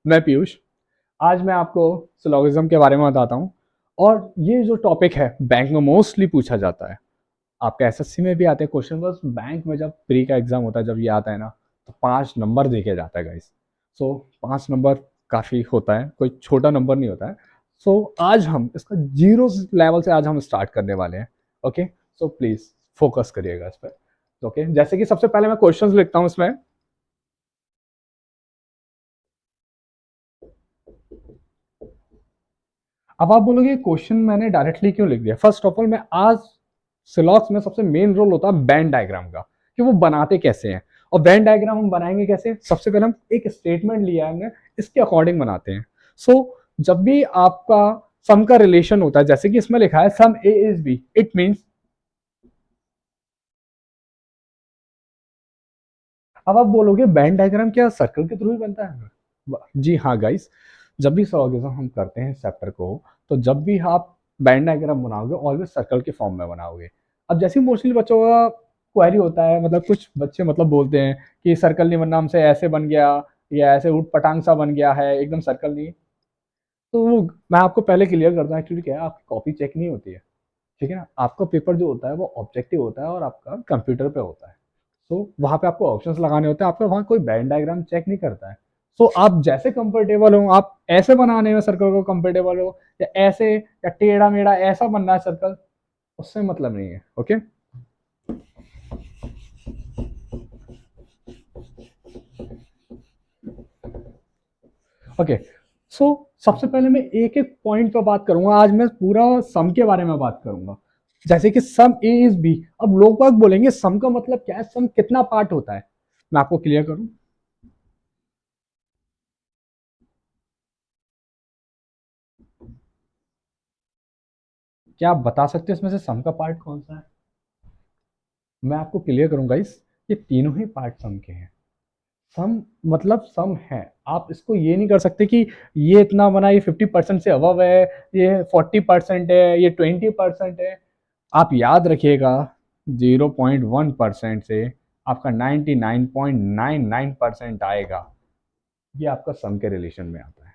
मैं पीयूष। आज मैं आपको सिलोगिज्म के बारे में बताता हूँ। और ये जो टॉपिक है बैंक में मोस्टली पूछा जाता है। आपका एसएससी में भी आते हैं क्वेश्चन, बस बैंक में जब प्री का एग्जाम होता है, जब ये आता है ना, तो 5 नंबर देखे जाता है गाइस। सो 5 नंबर काफ़ी होता है, कोई छोटा नंबर नहीं होता है। सो आज हम इसका जीरो लेवल से आज हम स्टार्ट करने वाले हैं। ओके, सो प्लीज़ फोकस करिएगा इस पर। ओके, जैसे कि सबसे पहले मैं क्वेश्चंस लिखता हूँ इसमें। अब आप बोलोगे क्वेश्चन मैंने डायरेक्टली क्यों लिख दिया। फर्स्ट ऑफ ऑल, मैं आज सिलॉक्स में सबसे मेन रोल होता है बैंड डायग्राम का, कि वो बनाते कैसे हैं। और बैंड डायग्राम हम बनाएंगे कैसे। सबसे पहले हम एक स्टेटमेंट लिया है हमने, इसके अकॉर्डिंग बनाते हैं। जब भी आपका सम का रिलेशन होता है, जैसे कि इसमें लिखा है sum A is B, it means. अब आप बोलोगे बैंड डायग्राम क्या सर्कल के थ्रू ही बनता है। जी हाँ गाइस, जब भी सॉलोगिज्म हम करते हैं चैप्टर को, तो जब भी आप बैंड डायग्राम बनाओगे ऑलवेज सर्कल के फॉर्म में बनाओगे। अब जैसे मोस्टली बच्चों का क्वेरी होता है, मतलब कुछ बच्चे मतलब बोलते हैं कि सर्कल नहीं बनना, हमसे ऐसे बन गया या ऐसे उठ पटांग सा बन गया है, एकदम सर्कल नहीं। तो वो मैं आपको पहले क्लियर करता हूँ, एक्चुअली क्या है, आपकी कॉपी चेक नहीं होती है। ठीक है ना, आपका पेपर जो होता है वो ऑब्जेक्टिव होता है और आपका कंप्यूटर पे होता है। वहाँ पे आपको ऑप्शंस लगाने होते हैं, आपका वहाँ कोई बैंड डायग्राम चेक नहीं करता है। आप जैसे कंफर्टेबल हो, आप ऐसे बनाने में सर्कल को कंफर्टेबल हो, या ऐसे या टेढ़ा मेढ़ा ऐसा बनना है सर्कल, उससे मतलब नहीं है। Okay, okay. सबसे पहले मैं एक एक पॉइंट पर बात करूंगा। आज मैं पूरा सम के बारे में बात करूंगा, जैसे कि सम ए इज बी। अब लोग बाग बोलेंगे सम का मतलब क्या है, सम कितना पार्ट होता है। मैं आपको क्लियर करूं। क्या आप बता सकते हैं इसमें से सम का पार्ट कौन सा है। मैं आपको क्लियर करूंगा इस, ये तीनों ही पार्ट सम के हैं। सम मतलब सम है। आप इसको ये नहीं कर सकते कि ये इतना बना, ये 50% से अबव है, ये 40% है, ये 20% है। आप याद रखिएगा, 0.1% से आपका 99.99% आएगा, ये आपका सम के रिलेशन में आता है।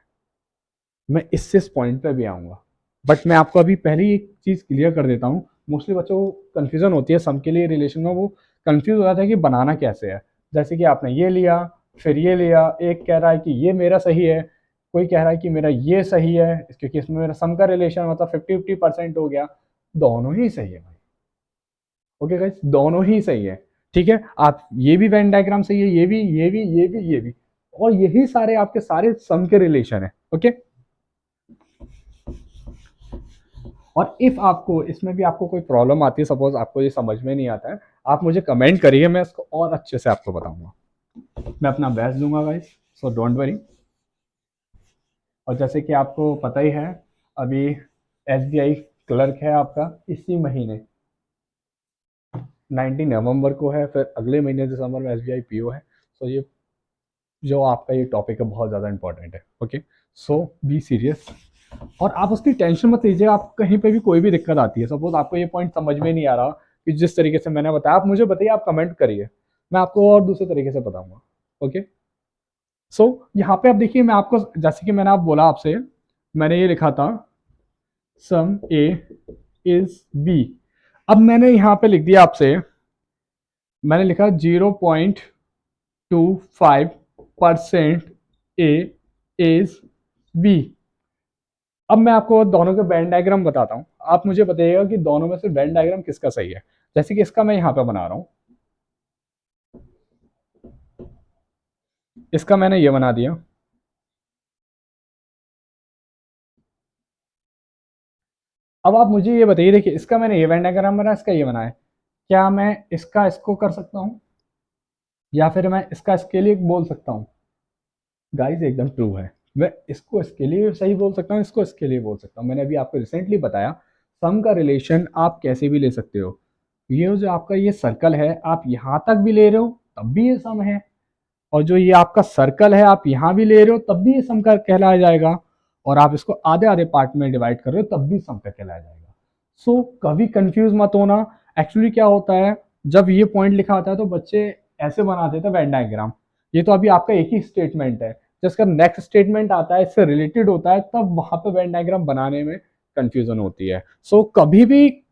मैं इससे इस पॉइंट पे भी आऊँगा, बट मैं आपको अभी पहले ही एक चीज़ क्लियर कर देता हूँ। मोस्टली बच्चों को कन्फ्यूज़न होती है सम के लिए रिलेशन में, वो कन्फ्यूज़ हो जाता है कि बनाना कैसे है। जैसे कि आपने ये लिया, फिर ये लिया, एक कह रहा है कि ये मेरा सही है, कोई कह रहा है कि मेरा ये सही है, क्योंकि इसमें मेरा सम का रिलेशन मतलब 50-50% हो गया। दोनों ही सही है भाई। ओके गाइस, दोनों ही सही है। ठीक है, आप ये भी वेन डायग्राम सही है, ये भी, ये भी, ये भी, ये भी, और यही सारे आपके सारे सम के रिलेशन है। ओके, और इफ आपको इसमें भी आपको कोई प्रॉब्लम आती है, सपोज आपको ये समझ में नहीं आता है, आप मुझे कमेंट करिए, मैं इसको और अच्छे से आपको बताऊंगा। मैं अपना बेस्ट दूंगा गाइस, सो डोंट वरी। और जैसे कि आपको पता ही है, अभी एसबीआई क्लर्क है आपका इसी महीने 19 नवंबर को है, फिर अगले महीने दिसंबर में एसबीआई पीओ है। ये जो आपका ये टॉपिक है बहुत ज़्यादा इंपॉर्टेंट है। ओके, सो बी सीरियस, और आप उसकी टेंशन मत लीजिए। आप कहीं पे भी कोई भी दिक्कत आती है, सपोज आपको ये पॉइंट समझ में नहीं आ रहा कि जिस तरीके से मैंने बताया, आप मुझे बताइए, आप कमेंट करिए, मैं आपको और दूसरे तरीके से बताऊंगा। ओके, यहाँ पे आप देखिए, मैं आपको जैसे कि मैंने आप बोला आपसे, मैंने ये लिखा था सम ए इज बी। अब मैंने यहाँ पे लिख दिया आपसे, मैंने लिखा 0.25% ए इज बी। अब मैं आपको दोनों के वेन डायग्राम बताता हूँ, आप मुझे बताइएगा कि दोनों में से वेन डायग्राम किसका सही है। जैसे कि इसका मैं यहाँ पे बना रहा हूँ, इसका मैंने ये बना दिया। अब आप मुझे ये बताइए, देखिए इसका मैंने ये वेन डायग्राम बना, इसका ये बना है, क्या मैं इसका इसको कर सकता हूँ, या फिर मैं इसका इसके लिए बोल सकता हूँ। गाइस एकदम ट्रू है, मैं इसको इसके लिए सही बोल सकता हूँ, इसको इसके लिए बोल सकता हूँ। मैंने अभी आपको रिसेंटली बताया सम का रिलेशन आप कैसे भी ले सकते हो। ये जो आपका ये सर्कल है, आप यहाँ तक भी ले रहे हो तब भी ये सम है, और जो ये आपका सर्कल है आप यहाँ भी ले रहे हो तब भी ये सम का कहलाया जाएगा, और आप इसको आधे आधे पार्ट में डिवाइड कर रहे हो तब भी सम का कहलाया जाएगा। कभी कंफ्यूज मत होना। एक्चुअली क्या होता है, जब ये पॉइंट लिखा होता है तो बच्चे ऐसे बनाते थे वेन डायग्राम। ये तो अभी आपका एक ही स्टेटमेंट है, जिसका नेक्स्ट स्टेटमेंट आता है इससे रिलेटेड होता है, तब वहां पे वेन डायग्राम बनाने में कंफ्यूजन होती है। सो कभी भी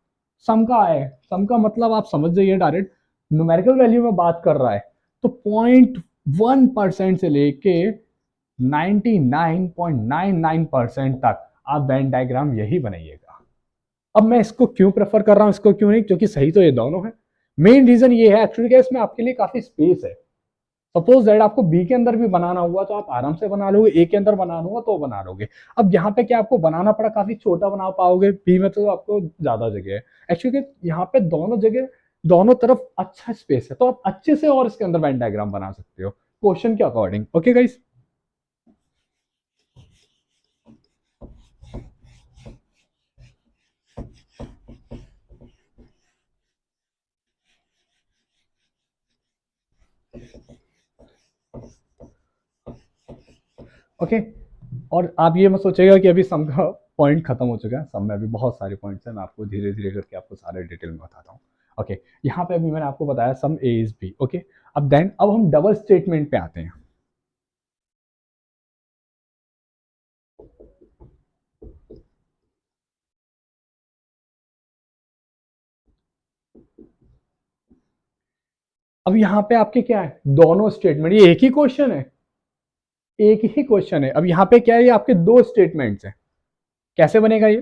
सम का आए, सम का मतलब आप समझ जाइए डायरेक्ट न्यूमेरिकल वैल्यू में बात कर रहा है, तो 0.1% से लेके 99.99% तक आप वेन डायग्राम यही बनाइएगा। अब मैं इसको क्यों प्रेफर कर रहा हूं, इसको क्यों नहीं, क्योंकि सही तो ये दोनों है। मेन रीजन ये है एक्चुअली इसमें आपके लिए काफी स्पेस है। सपोज दैट आपको बी के अंदर भी बनाना हुआ तो आप आराम से बना लोगे, ए के अंदर बनाना हुआ तो बना लोगे। अब यहाँ पे क्या आपको बनाना पड़ा, काफी छोटा बना पाओगे, बी में तो आपको ज्यादा जगह है। एक्चुअली यहाँ पे दोनों जगह, दोनों तरफ अच्छा स्पेस है, तो आप अच्छे से और इसके अंदर वेन डायग्राम बना सकते हो क्वेश्चन के अकॉर्डिंग। Okay guys, okay. और आप ये मत सोचेगा कि अभी सम का पॉइंट खत्म हो चुका है, सम में अभी बहुत सारे पॉइंट्स हैं, मैं आपको धीरे धीरे करके आपको सारे डिटेल में बताता हूँ। ओके, यहाँ पे अभी मैंने आपको बताया सम ए इज बी। ओके, अब हम डबल स्टेटमेंट पे आते हैं। अब यहाँ पे आपके क्या है, दोनों स्टेटमेंट, ये एक ही क्वेश्चन है, एक ही क्वेश्चन है। अब यहाँ पे क्या है, ये आपके दो स्टेटमेंट्स हैं, कैसे बनेगा ये?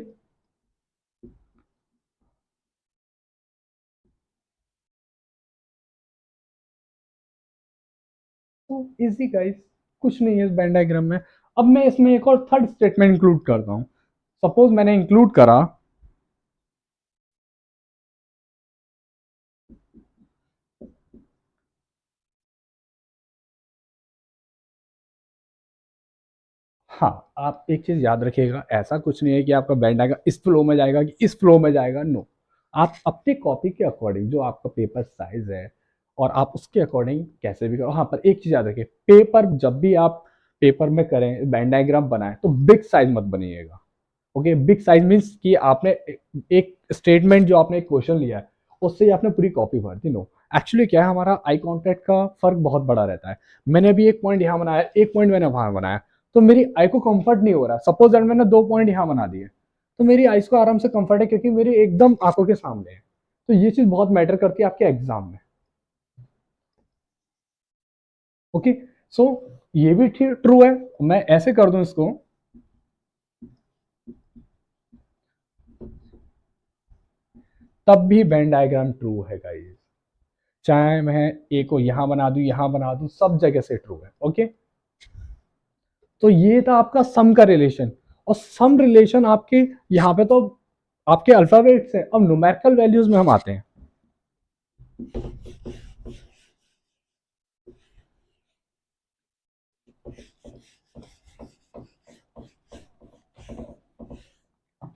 तो इजी गाइस, कुछ नहीं है इस वेन डायग्राम में। अब मैं इसमें एक और थर्ड स्टेटमेंट इंक्लूड करता हूं। सपोज मैंने इंक्लूड करा हाँ, आप एक चीज याद रखिएगा, ऐसा कुछ नहीं है कि आपका बैंड आएगा इस फ्लो में जाएगा कि इस फ्लो में जाएगा, नो। आप अपने कॉपी के अकॉर्डिंग, जो आपका पेपर साइज है और आप उसके अकॉर्डिंग कैसे भी करो। हाँ, पर एक चीज याद रखिए, पेपर जब भी आप पेपर में करें, बैंड डायग्राम बनाएं, तो बिग साइज मत बनिएगा। ओके, बिग साइज मीन्स कि आपने एक स्टेटमेंट, जो आपने एक क्वेश्चन लिया है उससे ही आपने पूरी कॉपी भर दी, नो। एक्चुअली क्या है, हमारा आई कॉन्टेक्ट का फर्क बहुत बड़ा रहता है। मैंने अभी एक पॉइंट यहाँ बनाया, एक पॉइंट मैंने वहां बनाया, तो मेरी आई को कंफर्ट नहीं हो रहा। सपोज दैट मैंने दो पॉइंट यहाँ बना दिए, तो मेरी आईज को आराम से कंफर्ट है क्योंकि मेरी एकदम आंखों के सामने है। तो ये चीज बहुत मैटर करती है आपके एग्जाम में। ओके, सो ये भी ट्रू है। मैं ऐसे कर दूं इसको, तब भी वेन डायग्राम ट्रू है गाइस। चाहे मैं ए को यहां बना दूं, यहां बना दूं, सब जगह से ट्रू है। ओके, तो ये था आपका सम का रिलेशन। और सम रिलेशन आपके यहाँ पे तो आपके अल्फाबेट्स है। अब न्यूमेरिकल वैल्यूज में हम आते हैं।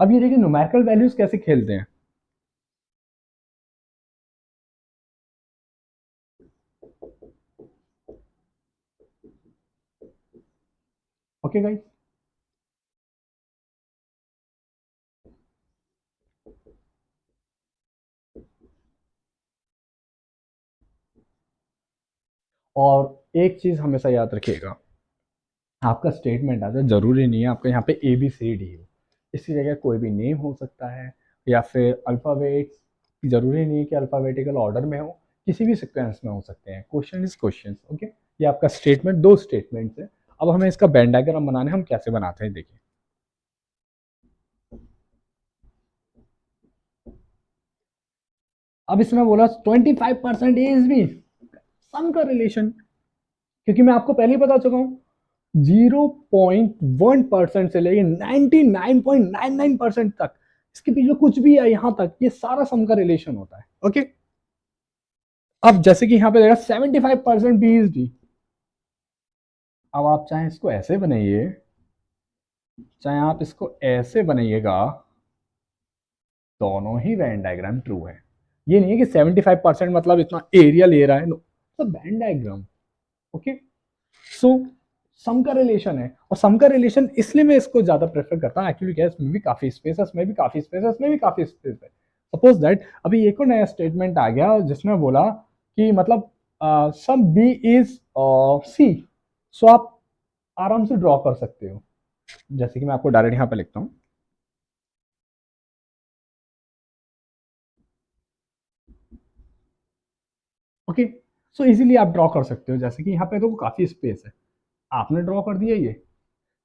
अब ये देखिए न्यूमेरिकल वैल्यूज कैसे खेलते हैं। ओके गाइस, और एक चीज हमेशा याद रखिएगा, आपका स्टेटमेंट आता है, जरूरी नहीं है आपका यहाँ पे ए बी सी डी हो। इसकी जगह कोई भी नेम हो सकता है, या फिर अल्फाबेट्स, जरूरी नहीं है कि अल्फाबेटिकल ऑर्डर में हो, किसी भी सिक्वेंस में हो सकते हैं। Question is question. ओके, ये आपका स्टेटमेंट, दो स्टेटमेंट्स है। अब हमें इसका वेन डायग्राम बनाने, हम कैसे बनाते हैं देखिए। अब इसमें बोला 25% इज भी सम का रिलेशन, क्योंकि मैं आपको पहले ही बता चुका हूं 0.1% से लेके 99.99% तक, इसके पीछे कुछ भी है यहां तक, ये सारा सम का रिलेशन होता है। ओके, अब जैसे कि यहां पे देखा 75% बी इज डी। अब आप चाहे इसको ऐसे बनाइए, चाहे आप इसको ऐसे बनाइएगा, दोनों ही वेन डायग्राम ट्रू है। ये नहीं है कि 75% मतलब इतना एरिया ले रहा है, नो, तो वेन डायग्राम। ओके, सो सम का रिलेशन है, और सम का रिलेशन इसलिए मैं इसको ज्यादा प्रेफर करता हूँ। एक्चुअली क्या है, इसमें भी काफी स्पेस है, इसमें भी काफी स्पेस है, इसमें भी काफी स्पेस है। सपोज दैट अभी एक और नया स्टेटमेंट आ गया जिसमें बोला कि मतलब सम बी इज सी। सो आप आराम से ड्रॉ कर सकते हो। जैसे कि मैं आपको डायरेक्ट यहाँ पे लिखता हूँ। ओके, सो इजीली आप ड्रॉ कर सकते हो। जैसे कि यहाँ पे तो काफ़ी स्पेस है, आपने ड्रॉ कर दिया ये।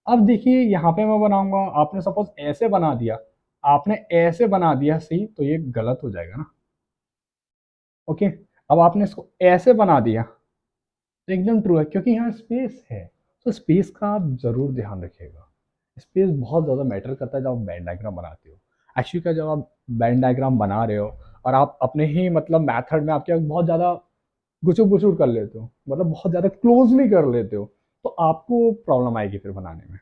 अब देखिए यहाँ पे मैं बनाऊंगा, आपने सपोज ऐसे बना दिया, आपने ऐसे बना दिया सी, तो ये गलत हो जाएगा ना। ओके, अब आपने इसको ऐसे बना दिया तो एकदम ट्रू है, क्योंकि यहाँ स्पेस है। तो स्पेस का आप जरूर ध्यान रखिएगा। स्पेस बहुत ज़्यादा मैटर करता है जब आप बैंड डायग्राम बनाते हो। एक्चुअली क्या, जब आप बैंड डायग्राम बना रहे हो और आप अपने ही मतलब मेथड में आपके बहुत ज़्यादा गुचुर गुचुर कर लेते हो, मतलब बहुत ज़्यादा क्लोजली कर लेते हो, तो आपको प्रॉब्लम आएगी फिर बनाने में।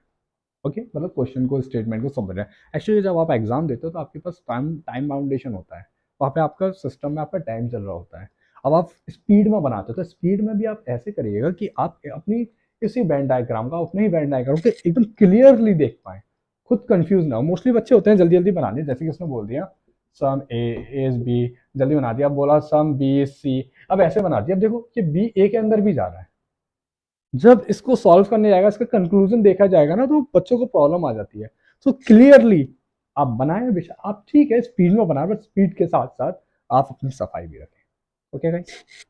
ओके, मतलब क्वेश्चन को, स्टेटमेंट को समझ रहे हैं। एक्चुअली जब आप एग्जाम देते हो तो आपके पास टाइम टाइम बाउंडेशन होता है, वहाँ पे आपका सिस्टम में आपका टाइम चल रहा होता है। अब आप स्पीड में बनाते हो तो स्पीड में भी आप ऐसे करिएगा कि आप अपनी इसी बैंड डायग्राम का, अपने ही बैंड डायग्राम को एकदम क्लियरली देख पाए, खुद कंफ्यूज ना हो। मोस्टली बच्चे होते हैं जल्दी जल्दी बना दिए, जैसे कि उसने बोल दिया सम ए एस बी, जल्दी बना दिया। अब बोला सम बी सी, अब ऐसे बना दिया। अब देखो कि बी ए के अंदर भी जा रहा है। जब इसको सॉल्व करने जाएगा, इसका कंक्लूजन देखा जाएगा ना, तो बच्चों को प्रॉब्लम आ जाती है। सो क्लियरली आप बनाए बेशक, आप ठीक है स्पीड में बनाए, बट स्पीड के साथ साथ आप अपनी सफाई भी रखें। Okay guys.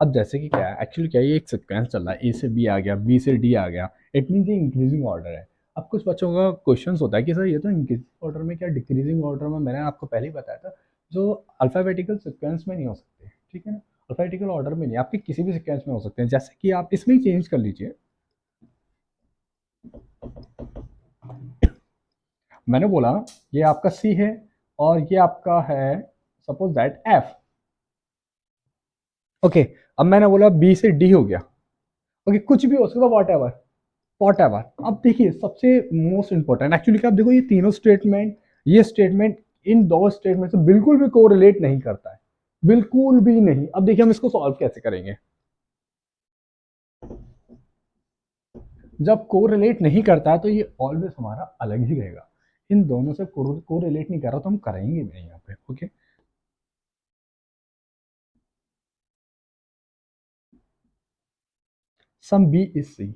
अब जैसे कि क्या है, एक्चुअली क्या है, ये एक सीक्वेंस चल रहा है, ए से बी आ गया, बी से डी आ गया। इट मीन ये इंक्रीजिंग ऑर्डर है। अब कुछ बच्चों का क्वेश्चन होता है कि सर ये तो इंक्रीजिंग ऑर्डर में, क्या डिक्रीजिंग ऑर्डर में? मैंने आपको पहले ही बताया था, जो अल्फाबेटिकल सीक्वेंस में नहीं हो सकते, ठीक है ना। अल्फाबेटिकल ऑर्डर में नहीं, आपके किसी भी सीक्वेंस में हो सकते हैं। जैसे कि आप इसमें ही चेंज कर लीजिए। मैंने बोला ये आपका सी है और ये आपका है सपोज दैट एफ। ओके, अब मैंने बोला बी से डी हो गया। ओके, कुछ भी हो सकता, वॉट एवर, वॉट एवर। अब देखिए सबसे मोस्ट इंपॉर्टेंट, एक्चुअली क्या, आप देखो ये तीनों स्टेटमेंट, ये स्टेटमेंट इन दो स्टेटमेंट से बिल्कुल भी कोरिलेट नहीं करता है, बिल्कुल भी नहीं। अब देखिए हम इसको सॉल्व कैसे करेंगे। जब कोरिलेट नहीं करता है तो ये ऑलवेज हमारा अलग ही रहेगा। इन दोनों से कोरिलेट नहीं कर रहा तो हम करेंगे भी नहीं यहाँ पे। Okay, some B is C.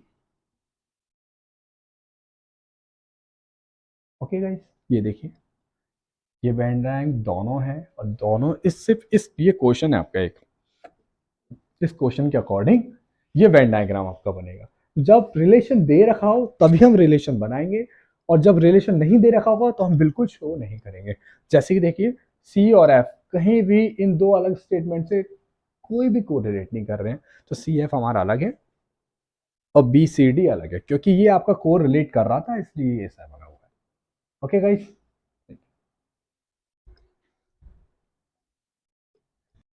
Okay guys, ये देखिए ये वेन रैंक दोनों है, और दोनों इस सिर्फ इस ये क्वेश्चन है आपका एक, इस क्वेश्चन के अकॉर्डिंग ये वेन डायग्राम आपका बनेगा। जब रिलेशन दे रखा हो तभी हम रिलेशन बनाएंगे, और जब रिलेशन नहीं दे रखा होगा तो हम बिल्कुल शो नहीं करेंगे। जैसे कि देखिए सी और एफ कहीं भी इन दो अलग स्टेटमेंट से कोई भी कोरिलेट नहीं कर रहे हैं, तो सी एफ हमारा अलग है और बी सी डी अलग है, क्योंकि ये आपका कोर रिलेट कर रहा था इसलिए ये ऐसा बना हुआ है। ओके गाइस,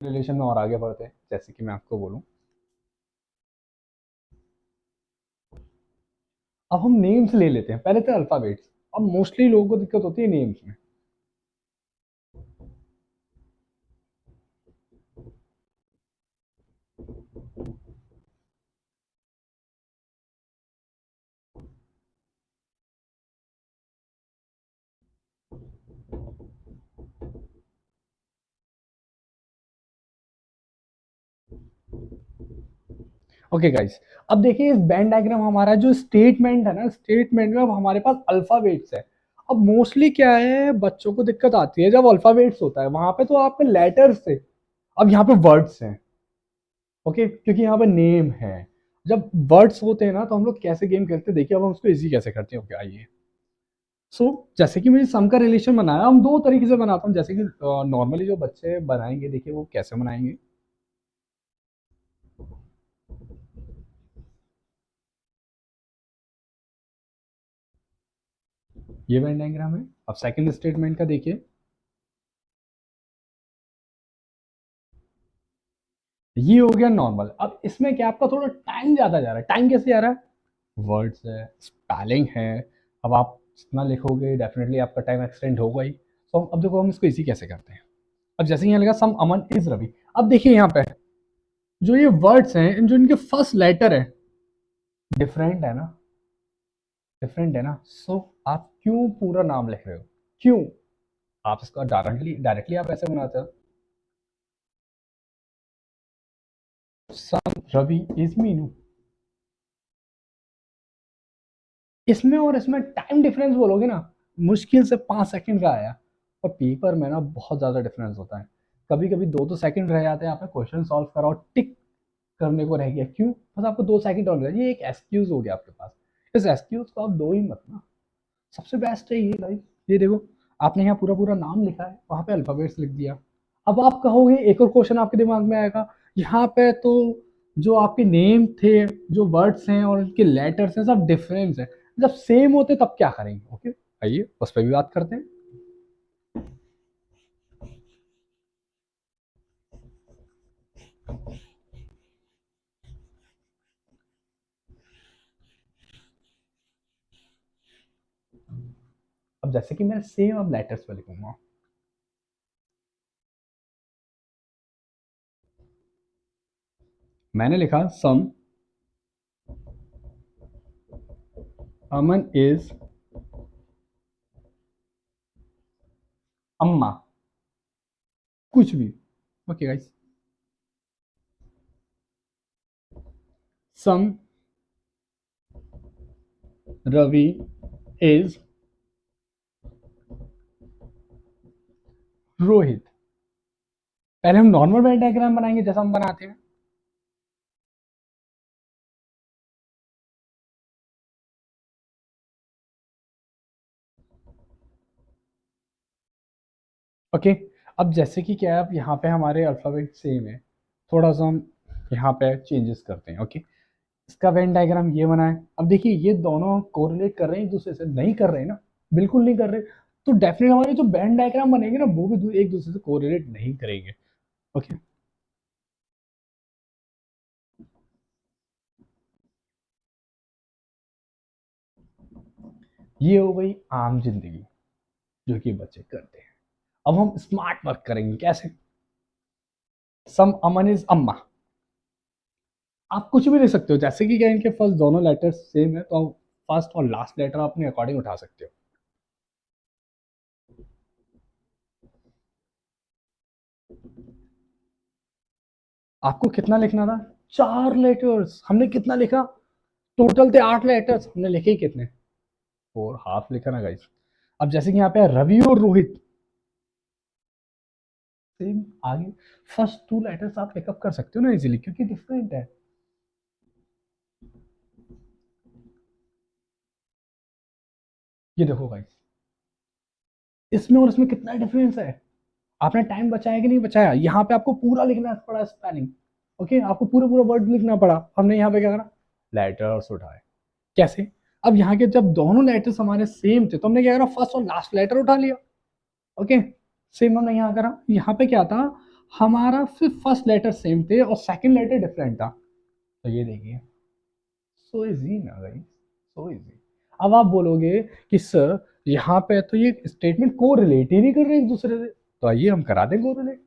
रिलेशन में और आगे बढ़ते हैं। जैसे कि मैं आपको बोलूं, अब हम नेम्स ले लेते हैं, पहले थे अल्फाबेट्स। अब मोस्टली लोगों को दिक्कत होती है नेम्स में। ओके गाइस, अब देखिए इस बैंड डायग्राम हमारा जो स्टेटमेंट है ना, स्टेटमेंट में अब हमारे पास अल्फाबेट्स है। अब मोस्टली क्या है, बच्चों को दिक्कत आती है जब अल्फाबेट्स होता है, वहां पे तो आपके लेटर्स थे, अब यहाँ पे वर्ड्स हैं। ओके, क्योंकि यहाँ पे नेम है। जब वर्ड्स होते हैं ना तो हम लोग कैसे गेम खेलते हैं, देखिए अब हम उसको इजी कैसे करते हैं। ओके आइए, सो जैसे कि मुझे सम का रिलेशन बनाया, हम दो तरीके से बनाता हूँ। जैसे कि नॉर्मली जो बच्चे बनाएंगे, देखिए वो कैसे बनाएंगे। ये वेन डायग्राम है। अब सेकंड स्टेटमेंट का देखिए, ये हो गया नॉर्मल। अब इसमें क्या, आपका थोड़ा टाइम ज्यादा जा रहा है। टाइम कैसे जा रहा है, वर्ड्स है, स्पेलिंग है। अब आप जितना लिखोगे डेफिनेटली आपका टाइम एक्सटेंड होगा ही। तो अब देखो हम इसको इजी कैसे करते हैं। अब जैसे यहाँ लगा सम अमन इज रवि। अब देखिए यहाँ पे जो ये वर्ड्स हैं, जो इनके फर्स्ट लेटर है डिफरेंट है ना, डिफरेंट है ना, सो आप क्यों पूरा नाम लिख रहे हो? क्यों? आप इसका डायरेक्टली डायरेक्टली आप ऐसे बनाते हो, सम रवि इज मीनू। इसमें और इसमें टाइम डिफरेंस बोलोगे ना, मुश्किल से 5 सेकंड का आया, और पेपर में ना बहुत ज़्यादा डिफरेंस होता है। कभी कभी 2-2 सेकंड रह जाते हैं, आपने क्वेश्चन सॉल्व करा और टिक करने को रह गया, क्यों? बस आपको 2 सेकंड और मिला, ये एक एक्सक्यूज हो गया आपके पास। इस एक्सक्यूज को आप दो ही मत ना। सबसे बेस्ट है ये गाइस, ये देखो, आपने यहाँ पूरा पूरा नाम लिखा है, वहां पे अल्फाबेट्स लिख दिया। अब आप कहोगे, एक और क्वेश्चन आपके दिमाग में आएगा, यहाँ पे तो जो आपके नेम थे, जो वर्ड्स हैं और उनके लेटर्स हैं, सब डिफरेंस है। जब सेम होते तब क्या करेंगे? ओके, आइए उस पर भी बात करते हैं। अब जैसे कि मैं सेम अब लेटर्स पे लिखूंगा। मैंने लिखा सम, अमन इज, अम्मा, कुछ भी। Okay guys, some Ravi is Rohit. पहले हम नॉर्मल वेन डायग्राम बनाएंगे जैसा हम बनाते हैं। ओके, अब जैसे कि क्या है, अब यहाँ पे हमारे अल्फ़ाबेट सेम है, थोड़ा सा हम यहाँ पे चेंजेस करते हैं। ओके, इसका वेन डायग्राम ये बना है। अब देखिए, ये दोनों कोरिलेट कर रहे हैं एक दूसरे से? नहीं कर रहे हैं ना, बिल्कुल नहीं कर रहे। तो डेफिनेट हमारे जो वेन डायग्राम बनेंगे ना, वो भी एक दूसरे से कोरिलेट नहीं करेंगे। ओके, ये हो गई आम जिंदगी जो कि बच्चे करते हैं। अब हम स्मार्ट वर्क करेंगे, कैसे? सम अमन इज अम्मा। आप कुछ भी लिख सकते हो, जैसे कि क्या इनके फर्स्ट दोनों लेटर्स सेम है, तो आप फर्स्ट और लास्ट लेटर अपने अकॉर्डिंग उठा सकते हो। आपको कितना लिखना था? 4 लेटर्स। हमने कितना लिखा? टोटल थे 8 लेटर्स, हमने लिखे ही कितने? 4.5 लिखा ना गाइस। अब जैसे कि यहाँ पे रवि और रोहित, सेम आगे फर्स्ट 2 लेटर्स आप पिकअप कर सकते हो ना इजीली, क्योंकि डिफरेंट है। ये देखो गाइस, इसमें और इसमें कितना डिफरेंस है। आपने टाइम बचाया कि नहीं बचाया? यहाँ पे आपको पूरा लिखना पड़ा स्पेलिंग। ओके, आपको पूरा पूरा वर्ड लिखना पड़ा। हमने यहाँ पे क्या करा? लेटर्स उठाए। कैसे? अब यहाँ के जब दोनों लेटर्स हमारे सेम थे, तो हमने क्या करा? फर्स्ट और लास्ट लेटर उठा लिया। ओके, सेम हमने यहाँ करा। यहाँ पे क्या था? हमारा सिर्फ फर्स्ट लेटर सेम थे और सेकंड लेटर डिफरेंट था। तो ये देखिए, सो इजी ना भाई, सो इजी। अब आप बोलोगे कि सर, यहाँ पे तो ये स्टेटमेंट को रिलेट ही नहीं कर रहे एक दूसरे से, तो आइए हम करा दें को रिलेट।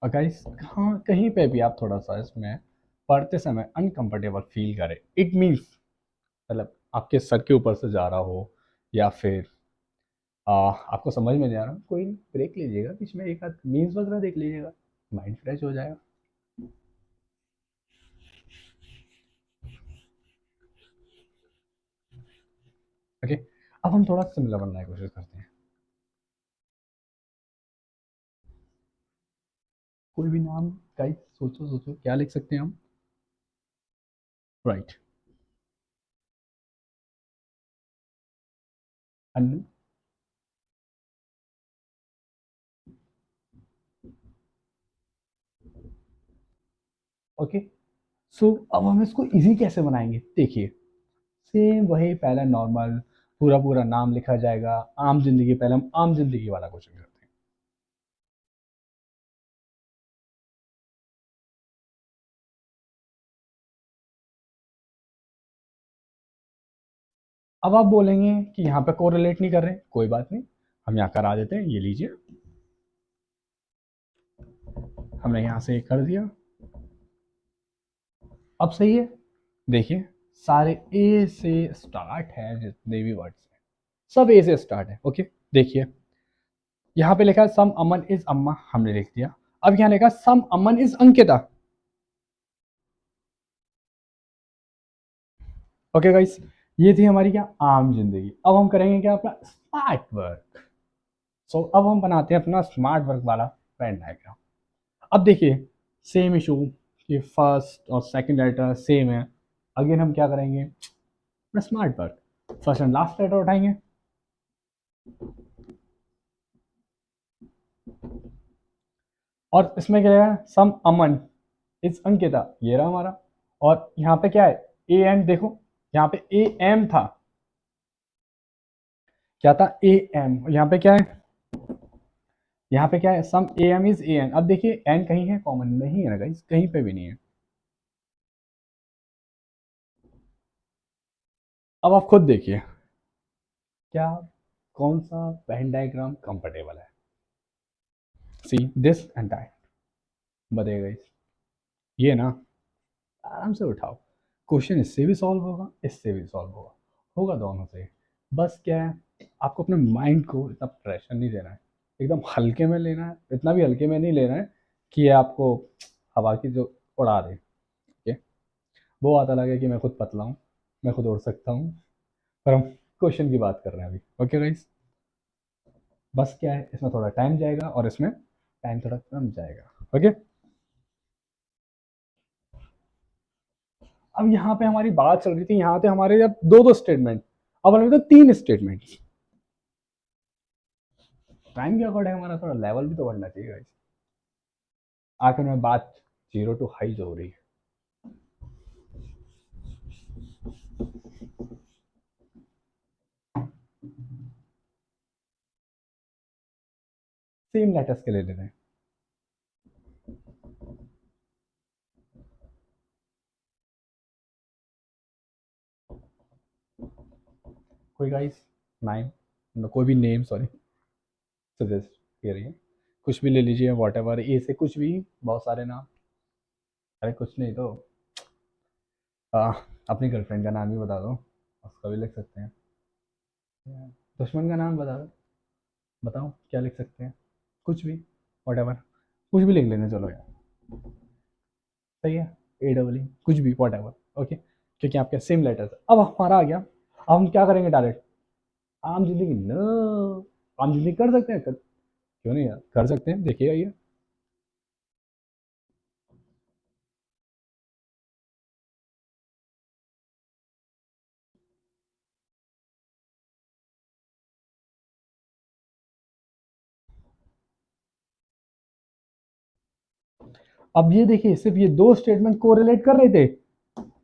और गाइस, हाँ, कहीं पे भी आप थोड़ा सा इसमें पढ़ते समय अनकंफर्टेबल फील करें, इट मीन्स, मतलब आपके सर के ऊपर से जा रहा हो, या फिर आपको समझ में नहीं आ रहा, कोई ब्रेक लीजिएगा, बीच में एक आध मीम्स वगैरह देख लीजिएगा, माइंड फ्रेश हो जाएगा। ओके, अब हम थोड़ा सिमिलर बनने की कोशिश करते हैं। कोई भी नाम, गाइस सोचो सोचो क्या लिख सकते हैं हम? राइट, अन्नू। ओके, सो अब हम इसको इजी कैसे बनाएंगे? देखिए, सेम वही पहला नॉर्मल पूरा पूरा नाम लिखा जाएगा, आम जिंदगी, पहले हम आम जिंदगी वाला क्वेश्चन करते हैं। अब आप बोलेंगे कि यहाँ पे कोरिलेट नहीं कर रहे, कोई बात नहीं, हम यहाँ करा देते हैं, ये लीजिए, हमने यहाँ से कर दिया। अब सही है, देखिए सारे ए से स्टार्ट है, जितने भी वर्ड्स हैं सब ए से स्टार्ट है। ओके, देखिए यहाँ पे लिखा है सम अमन इज अम्मा, हमने लिख दिया। अब यहाँ लिखा सम Aman is Ankita. Okay guys, ये थी हमारी क्या आम जिंदगी। अब हम करेंगे क्या अपना स्मार्ट वर्क। सो अब हम बनाते हैं अपना स्मार्ट वर्क वाला पेन डायग्राम। अब देखिए सेम इशू कि फर्स्ट और सेकंड लेटर सेम है। अगेन हम क्या करेंगे अपना smart work, first and last letter उठाएंगे। और इसमें क्या है सम अमन इज अंकिता, ये रहा हमारा। और यहाँ पे क्या है ए एम, देखो यहाँ पे ए एम था, क्या था ए एम, यहाँ पे क्या है, यहाँ पे क्या है sum a m is a n. अब देखिए एन कहीं है कॉमन, नहीं है ना गाइस, कहीं पे भी नहीं है। अब आप खुद देखिए क्या कौन सा वेन डायग्राम कंफर्टेबल है। सी दिस एंड दैट, बताइए गाइस, ये ना आराम से उठाओ, क्वेश्चन इससे भी सॉल्व होगा, इससे भी सॉल्व होगा, होगा दोनों से। बस क्या है आपको अपने माइंड को इतना प्रेशर नहीं देना है, एकदम हल्के में लेना है, इतना भी हल्के में नहीं लेना है कि ये आपको हवा की जो उड़ा दे। ठीक है, वो आता लगे कि मैं खुद पतला हूँ, मैं खुद उड़ सकता हूँ, पर हम क्वेश्चन की बात कर रहे हैं अभी। ओके गाइस, बस क्या है इसमें थोड़ा टाइम जाएगा और इसमें टाइम थोड़ा कम जाएगा। ओके, अब यहाँ पे हमारी बात चल रही थी, यहाँ पे हमारे जब दो दो स्टेटमेंट, अब हमें तो तीन स्टेटमेंट। टाइम के अकॉर्डिंग हमारा थोड़ा लेवल भी तो बढ़ना चाहिए गाइस। आखिर में बात जीरो टू हाई जो हो रही है। सेम लेटर्स के ले लेते हैं। कोई गाइस नाइन, कोई भी नेम सॉरी सजेस्ट करिए, कुछ भी ले लीजिए, वॉट एवर, ए से कुछ भी, बहुत सारे नाम। अरे कुछ नहीं तो अपनी गर्लफ्रेंड का नाम भी बता दो, उसका भी लिख सकते हैं। दुश्मन का नाम बता दो, बताओ क्या लिख सकते हैं, कुछ भी, वॉट एवर, कुछ भी लिख लेने, चलो यार सही है, ए डबल ई कुछ भी वॉट एवर। ओके, क्योंकि आपके सेम लेटर्स। अब हमारा आ गया, अब हम क्या करेंगे डायरेक्ट आम जिंदगी न, आम जिंदगी कर सकते हैं क्यों नहीं यार, कर सकते हैं, देखिएगा ये। अब ये देखिए सिर्फ ये दो स्टेटमेंट कोरिलेट कर रहे थे,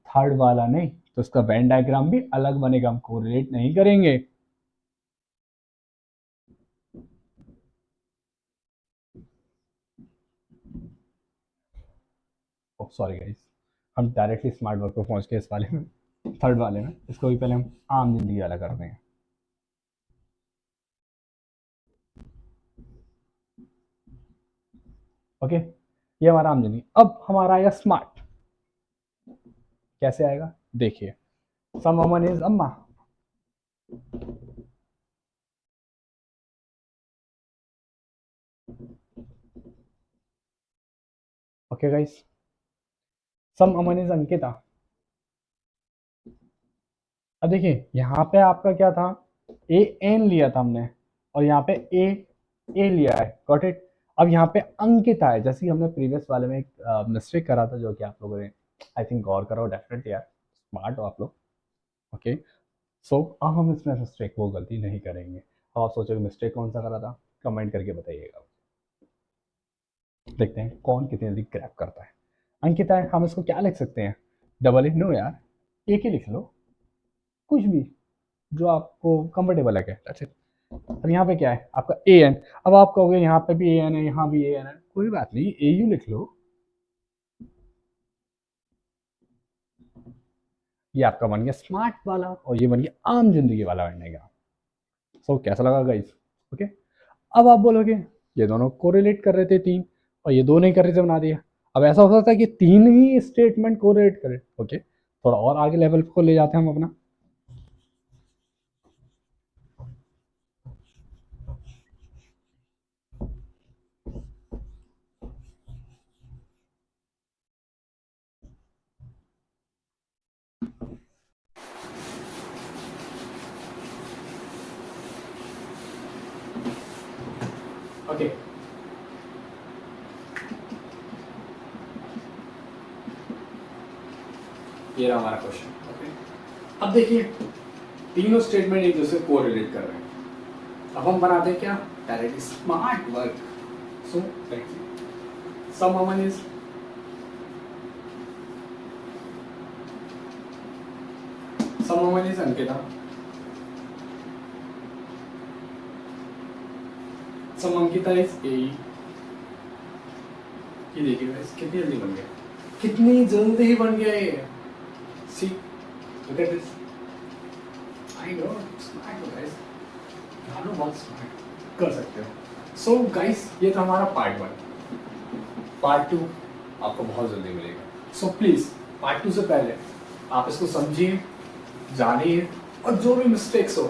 थर्ड वाला नहीं, तो उसका वेन डायग्राम भी अलग बनेगा, हम कोरिलेट नहीं करेंगे। सॉरी गाइस, हम डायरेक्टली स्मार्ट वर्क पे पहुंच गए इस वाले में, थर्ड वाले में, इसको भी पहले हम आम जिंदगी वाला करते हैं। ओके, ये हमारा आम जिंदगी। अब हमारा आएगा स्मार्ट, कैसे आएगा देखिए, सम Vaman is Amma. Okay guys, some Aman is Ankita. अब देखिए यहाँ पे आपका क्या था, ए एन लिया था हमने, और यहाँ पे ए लिया है, गॉट इट। अब यहाँ पे अंकिता है, जैसे कि हमने प्रीवियस वाले में एक मिस्टेक करा था, जो कि आप लोगों ने आई थिंक गौर करो, डेफिनेटली यार स्मार्ट हो आप लोग। ओके, सो अब हम इसमें मिस्टेक वो गलती नहीं करेंगे। अब आप सोचोगे मिस्टेक कौन सा करा था, कमेंट करके बताइएगा, देखते हैं कौन कितनी जल्दी क्रैप करता है। अंकिता है, हम इसको क्या लिख सकते हैं, डबल ए, नो यार एक ही लिख लो, कुछ भी जो आपको कंफर्टेबल लगे, दैट्स इट। अब यहाँ पे क्या है आपका ए एन, अब आप कहोगे यहाँ पे भी ए एन है, यहाँ भी ए एन है, कोई बात नहीं, ए यू लिख लो। ये आपका बन गया स्मार्ट वाला और ये बन गया आम जिंदगी वाला वेन डायग्राम। सो कैसा लगा गाइस? ओके, अब आप बोलोगे ये दोनों कोरिलेट कर रहे थे तीन और ये दो नहीं कर रहे थे, बना दिया। अब ऐसा हो सकता है कि तीन ही स्टेटमेंट कोरिलेट करे। ओके, थोड़ा और आगे लेवल को ले जाते हैं हम अपना। ओके, ये रहा हमारा क्वेश्चन। ओके, अब देखिए तीनों स्टेटमेंट एक दूसरे को रिलेट कर रहे हैं। अब हम बनाते हैं क्या? Directly smart work. So some Aman is Ankita, some Ankita is A. ये देखिए गाइस कितनी जल्दी बन गया, कितनी जल्दी बन गया ये। See look at this, I know smart guys, जानो बहुत स्मार्ट कर सकते हो। सो गाइस ये था हमारा पार्ट 1। पार्ट 2 आपको बहुत जल्दी मिलेगा। सो प्लीज पार्ट 2 से पहले आप इसको समझिए, जानिए और जो भी मिस्टेक्स हो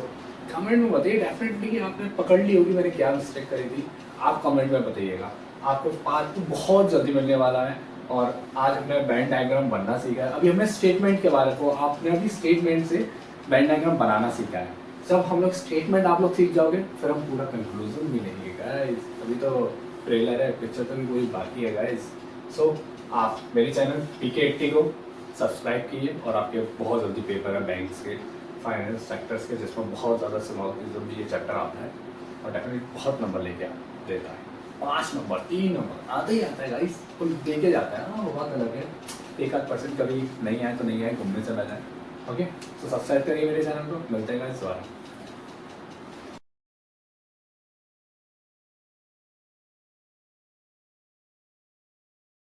कमेंट में बताइए। डेफिनेटली कि आपने पकड़ ली होगी मैंने क्या मिस्टेक करी थी, आप कमेंट में बताइएगा। आपको पार्ट 2 बहुत जल्दी मिलने वाला है। और आज हमने बैंड डायग्राम बनना सीखा है। अभी हमने स्टेटमेंट के बारे में, आपने अभी स्टेटमेंट से बैंड डायग्राम बनाना सीखा है। जब हम लोग स्टेटमेंट आप लोग सीख जाओगे फिर हम पूरा कंक्लूजन भी लेंगे गाइस। अभी तो ट्रेलर है, पिक्चर तो भी कोई बाकी है गाइस। सो आप मेरे चैनल PK80 को सब्सक्राइब कीजिए और आपके बहुत जल्दी पेपर है बैंक्स के, फाइनेंस सेक्टर्स के, जिसमें बहुत ज़्यादा सिमोलॉजिज्म भी ये चैप्टर आता है और डेफिनेटली बहुत नंबर लेके देता है। 5 नंबर 3 नंबर आते ही आता है गाइस, तो देके जाता है। हाँ वो बात अलग है, 1-8% कभी नहीं आए तो नहीं आए, घूमने चला जाए। ओके, तो सब्सक्राइब करिए मेरे चैनल को। मिलते हैं गाइस दोबारा।